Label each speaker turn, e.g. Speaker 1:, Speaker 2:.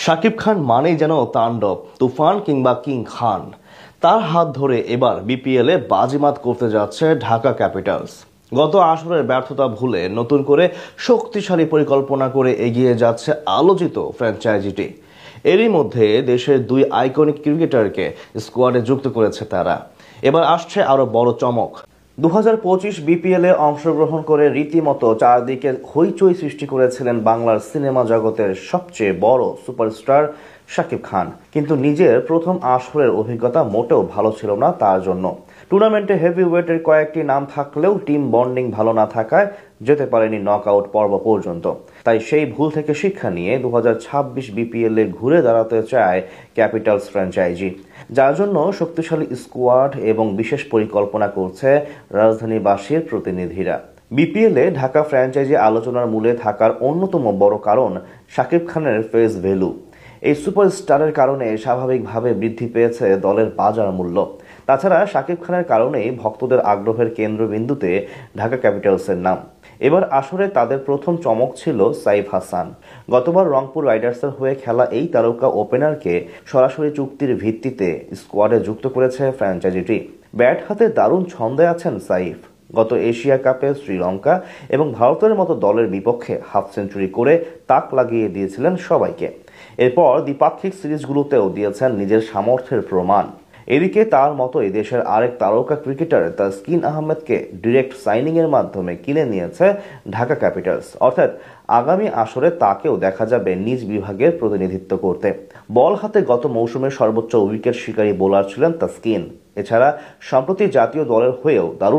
Speaker 1: শাকিব খান মানেই যেন তাণ্ডব, তুফান কিংবা কিং খান। তার হাত ধরে এবার বিপিএলে বাজিমাত করতে যাচ্ছে ঢাকা ক্যাপিটালস। গত আসরের ব্যর্থতা ভুলে নতুন করে শক্তিশালী পরিকল্পনা করে এগিয়ে যাচ্ছে আলোচিত ফ্র্যাঞ্চাইজিটি। এরই মধ্যে দেশের দুই আইকনিক ক্রিকেটারকে স্কোয়াডে যুক্ত করেছে তারা। এবার আসছে আরো বড় চমক। 2025 বিপিএলে অংশগ্রহণ করে রীতিমতো চারদিকে হইচই সৃষ্টি করেছিলেন বাংলার সিনেমা জগতের সবচেয়ে বড় সুপারস্টার শাকিব খান। কিন্তু নিজের প্রথম আসরের অভিজ্ঞতা মোটেও ভালো ছিল না তার জন্য। টুর্নামেন্টে হেভিওয়েটের কয়েকটি নাম থাকলেও টিম বন্ডিং ভালো না থাকায় যেতে পারেনি নকআউট পর্ব পর্যন্ত। তাই সেই ভুল থেকে শিক্ষা নিয়ে 2026 বিপিএলে ঘুরে দাঁড়াতে চায় ক্যাপিটালস ফ্র্যাঞ্চাইজি, যার জন্য শক্তিশালী স্কোয়াড এবং বিশেষ পরিকল্পনা করছে রাজধানীবাসীর প্রতিনিধিরা। বিপিএলে ঢাকা ফ্র্যাঞ্চাইজি আলোচনার মূলে থাকার অন্যতম বড় কারণ শাকিব খানের ফেস ভ্যালু। এই সুপারস্টারের কারণে স্বাভাবিকভাবে বৃদ্ধি পেয়েছে দলের বাজার মূল্য। তাছাড়া শাকিব খানের কারণেই ভক্তদের আগ্রহের কেন্দ্রবিন্দুতে ঢাকা ক্যাপিটালসের নাম। এবার আসরে তাদের প্রথম চমক ছিল সাইফ হাসান। গতবার রংপুর রাইডার্সের হয়ে খেলা এই তারকা ওপেনারকে সরাসরি চুক্তির ভিত্তিতে স্কোয়াডে যুক্ত করেছে ফ্র্যাঞ্চাইজিটি। ব্যাট হাতে দারুণ ছন্দে আছেন সাইফ। গত এশিয়া কাপে শ্রীলঙ্কা এবং ভারতের মতো দলের বিপক্ষে হাফ সেঞ্চুরি করে তাক লাগিয়ে দিয়েছিলেন সবাইকে। এরপর দ্বিপাক্ষিক সিরিজগুলোতেও দিয়েছেন নিজের সামর্থ্যের প্রমাণ। এদিকে তার মতোই দেশের আরেক তারকা ক্রিকেটার তাসকিন আহমেদকে ডিরেক্ট সাইনিংয়ের মাধ্যমে কিনে নিয়েছে ঢাকা ক্যাপিটালস। অর্থাৎ আগামী আসরে তাকেও দেখা যাবে নিজ বিভাগের প্রতিনিধিত্ব করতে। বল হাতে গত মৌসুমের সর্বোচ্চ উইকেট শিকারী বোলার ছিলেন তাসকিন। এছাড়া সম্প্রতি জাতীয় দলের হয়েও দারুণ